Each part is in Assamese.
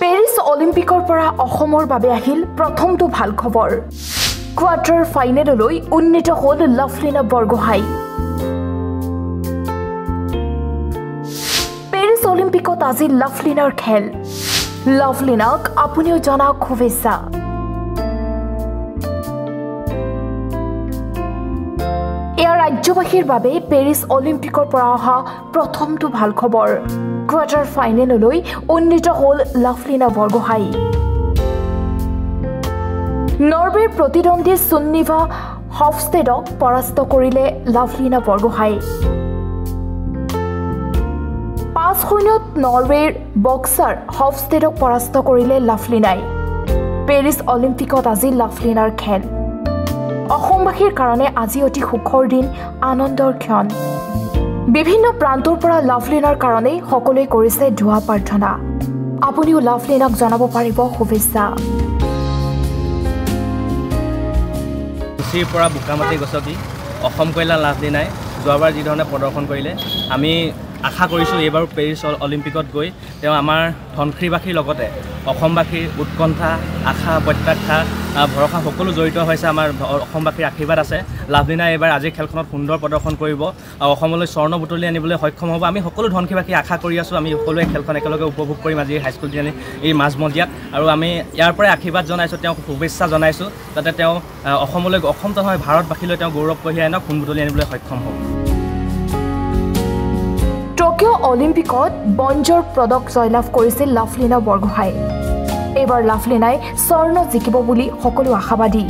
পেৰিছ অলিম্পিকৰ পৰা অসমৰ বাবে আহিল প্ৰথমটো ভাল খবৰ। কোৱাৰ্টাৰ ফাইনেললৈ উন্নীত হ'ল লাভলীনা বৰগোহাঁই। পেৰিছ অলিম্পিকত আজি লাভলীনাৰ খেল। লাভলীনাক আপুনিও জনাওক শুভেচ্ছা। এয়া ৰাজ্যবাসীৰ বাবে পেৰিছ অলিম্পিকৰ পৰা অহা প্ৰথমটো ভাল খবৰ। কোৱাৰ্টাৰ ফাইনেললৈ উন্নীত হ'ল লাভলীনা বৰগোহাঁই। নৰৱেৰ প্ৰতিদ্বন্দ্বী সুন্নিভা হফষ্টেডক পৰাস্ত কৰিলে লাভলীনা বৰগোহাঁই। ৫-০ত নৰৱেৰ বক্সাৰ হফষ্টেডক পৰাস্ত কৰিলে লাভলীনাই। পেৰিছ অলিম্পিকত আজি লাভলীনাৰ খেল। অসমবাসীৰ কাৰণে আজি অতি সুখৰ দিন, আনন্দৰ ক্ষণ। বিভিন্ন প্ৰান্তৰ পৰা লাভলীনাৰ কাৰণে সকলোৱে কৰিছে দুৱা প্ৰাৰ্থনা। আপুনিও লাভলীনাক জনাব পাৰিব শুভেচ্ছা। কুচিৰ পৰা বোকামাটি গছকি অসম কইলা লাভলীনাই যোৱাবাৰ যি ধৰণে প্ৰদৰ্শন কৰিলে, আমি আশা কৰিছোঁ এইবাৰ পেৰিছ অলিম্পিকত গৈ তেওঁ আমাৰ ধনশীৰবাসীৰ লগতে অসমবাসীৰ উৎকণ্ঠা, আশা, প্ৰত্যাশা, ভৰসা সকলো জড়িত হৈছে। আমাৰ অসমবাসীৰ আশীৰ্বাদ আছে। লাভলীনাই এইবাৰ আজিৰ খেলখনত সুন্দৰ প্ৰদৰ্শন কৰিব আৰু অসমলৈ স্বৰ্ণ বুটলি আনিবলৈ সক্ষম হ'ব। আমি সকলো ধনশীৰবাসী আশা কৰি আছোঁ। আমি সকলোৱে খেলখন একেলগে উপভোগ কৰিম আজি হাইস্কুল তিনিআলি এই মাজমজিয়াত। আৰু আমি ইয়াৰ পৰাই আশীৰ্বাদ জনাইছোঁ, তেওঁক শুভেচ্ছা জনাইছোঁ, যাতে তেওঁ অসমলৈ, অসম নহয় ভাৰতবাসীলৈ তেওঁ গৌৰৱ কঢ়িয়াই আনক সোণ বুটলি আনিবলৈ সক্ষম হ'ব। টকিঅ' অলিম্পিকত ব্ৰঞ্জৰ পদক জয়লাভ কৰিছিল লাভলীনা বৰগোহাঁই। এইবাৰ লাভলীনাই স্বৰ্ণ জিকিব বুলি সকলো আশাবাদী।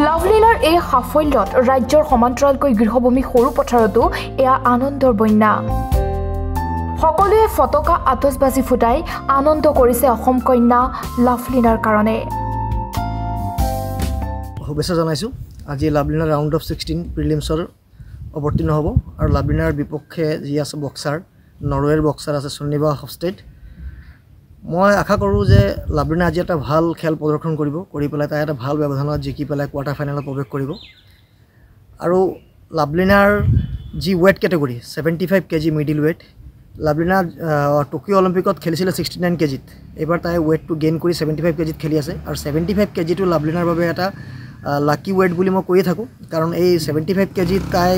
লাভলীনাৰ এই সাফল্যত ৰাজ্যৰ সমান্তৰালকৈ গৃহভূমি সৰুপথাৰতো এয়া আনন্দৰ বন্যা। সকলোৱে ফটকা আতচবাজি ফুটাই আনন্দ কৰিছে অসম কন্যা লাভলীনাৰ কাৰণে। শুভেচ্ছা জনাইছোঁ। আজি লাভলীনাৰ ৰাউণ্ড অফ 16 প্ৰিলিমছৰ অৱতীৰ্ণ হ'ব আৰু লাভলীনাৰ বিপক্ষে যি আছে বক্সাৰ, নৰৱেৰ বক্সাৰ আছে সুন্নিভা হফষ্টেড। মই আশা কৰোঁ যে লাভলীনা আজি এটা ভাল খেল প্ৰদৰ্শন কৰি পেলাই তাই এটা ভাল ব্যৱধানত জিকি পেলাই কোৱাৰ্টাৰ ফাইনেলত প্ৰৱেশ কৰিব। আৰু লাভলীনাৰ যি weight category 75 KG middle weight, Lovlina Tokyo' অলিম্পিকত খেলিছিলে 69 কেজিত। এইবাৰ তাই ৱেটটো গেইন কৰি 75 কেজিত খেলি আছে আৰু 75 কেজিটো লাভলীনাৰ বাবে এটা লাকি ৱেট বুলি মই কৈয়ে থাকোঁ। কাৰণ এই 75 কেজিত তাই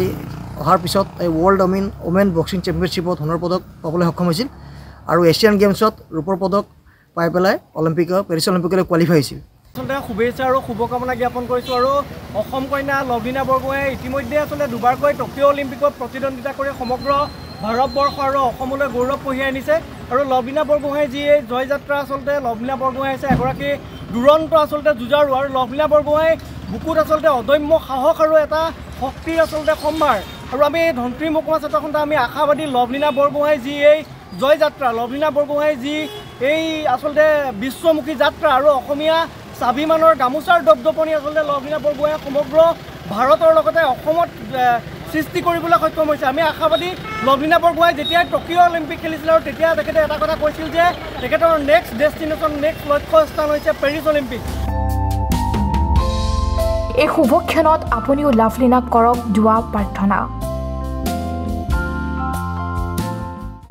অহাৰ পিছত তাই ৱৰ্ল্ড ওমেন বক্সিং চেম্পিয়নশ্বিপত সোণৰ পদক পাবলৈ সক্ষম হৈছিল আৰু এছিয়ান গেমছত ৰূপৰ পদক পাই পেলাই পেৰিছ অলিম্পিকলৈ কোৱালিফাই হৈছিল। আচলতে শুভেচ্ছা আৰু শুভকামনা জ্ঞাপন কৰিছোঁ। আৰু অসম কন্যা লাভলীনা বৰগোহাঁই ইতিমধ্যে আচলতে দুবাৰকৈ টকিঅ' অলিম্পিকত প্ৰতিদ্বন্দ্বিতা কৰি সমগ্ৰ ভাৰতবৰ্ষ আৰু অসমলৈ গৌৰৱ কঢ়িয়াই আনিছে। আৰু লাভলীনা বৰগোহাঁইৰ যি এই জয়যাত্ৰা, আচলতে লাভলীনা বৰগোহাঁই হৈছে এগৰাকী দুৰন্ত আচলতে যুঁজাৰু। আৰু লাভলীনা বৰগোহাঁই বুকুত আচলতে অদম্য সাহস আৰু এটা শক্তিৰ আচলতে সম্ভাৰ। আৰু আমি ধনশীৰ মহকুমা ক্ষেত্ৰখনতে আমি আশাবাদী লাভলীনা বৰগোহাঁইৰ যি এই জয়যাত্ৰা, লাভলীনা বৰগোহাঁইৰ যি এই আচলতে বিশ্বমুখী যাত্ৰা আৰু অসমীয়া স্বাভিমানৰ গামোচাৰ দপদপনি আচলতে লাভলীনা বৰগোহাঁইয়ে সমগ্ৰ ভাৰতৰ লগতে অসমত সৃষ্টি কৰিবলৈ সক্ষম হৈছে। আমি আশাবাদী লাভলীনা বৰগোহাঁই যেতিয়াই টকিঅ' অলিম্পিক খেলিছিল আৰু তেতিয়া তেখেতে এটা কথা কৈছিল যে তেখেতৰ নেক্সট ডেষ্টিনেশ্যন, নেক্সট লক্ষ্যস্থান হৈছে পেৰিছ অলিম্পিক। এই শুভক্ষণত আপুনিও লাভলীনাক কৰক দুৱা প্ৰাৰ্থনা।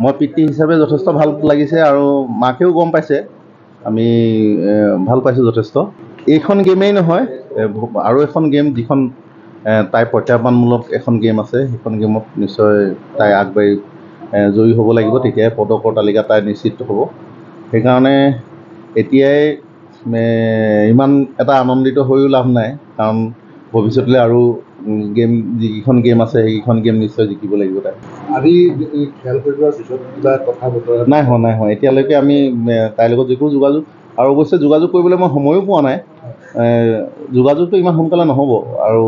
মই পিতৃ হিচাপে যথেষ্ট ভাল লাগিছে আৰু মাকেও গম পাইছে, আমি ভাল পাইছোঁ যথেষ্ট। এইখন গেমেই নহয়, আৰু এখন গেম যিখন তাইৰ প্ৰত্যাহ্বানমূলক এখন গেম আছে, সেইখন গেমত নিশ্চয় তাই আগবাঢ়ি জয়ী হ'ব লাগিব, তেতিয়াই পদকৰ তালিকা তাই নিশ্চিত হ'ব। সেইকাৰণে এতিয়াই ইমান এটা আনন্দিত হৈও লাভ নাই, কাৰণ ভৱিষ্যতলৈ আৰু যিকেইখন গেম আছে সেইকেইখন গেম নিশ্চয় জিকিব লাগিব তাই। আজি খেল হৈ যোৱাৰ পিছত কিবা কথা বতৰা নাই হোৱা এতিয়ালৈকে আমি তাইৰ লগত একো যোগাযোগ, আৰু অৱশ্যে যোগাযোগ কৰিবলৈ মই সময়ো পোৱা নাই। যোগাযোগটো ইমান সোনকালে নহ'ব আৰু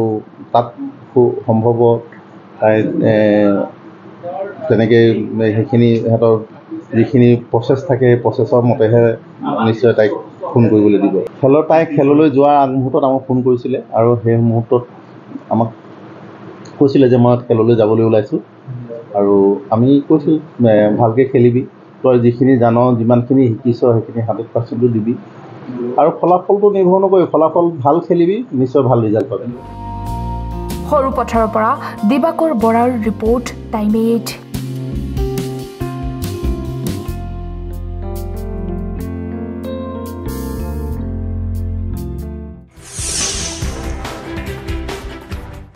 তাত সম্ভৱ তাই তেনেকৈ সেইখিনি সিহঁতৰ যিখিনি প্ৰচেছ থাকে সেই প্ৰচেছৰ মতেহে নিশ্চয় তাইক ফোন কৰিবলৈ দিব। তাই খেললৈ যোৱাৰ আগমুহূৰ্তত আমাক ফোন কৰিছিলে আৰু সেই মুহূৰ্তত আমাক কৈছিলে যে মই খেললৈ যাবলৈ ওলাইছোঁ। আৰু আমি কৈছোঁ ভালকৈ খেলিবি, তই যিখিনি জান, যিমানখিনি শিকিছ সেইখিনি 100% দিবি আৰু ফলাফলটো নিৰ্ভৰ নকৰি, ফলাফল ভাল খেলিবি, নিশ্চয় ভাল ৰিজাল্ট পাবি। সৰুপথাৰৰ পৰা দিবাকৰ বৰাৰ ৰিপৰ্ট, টাইম 8।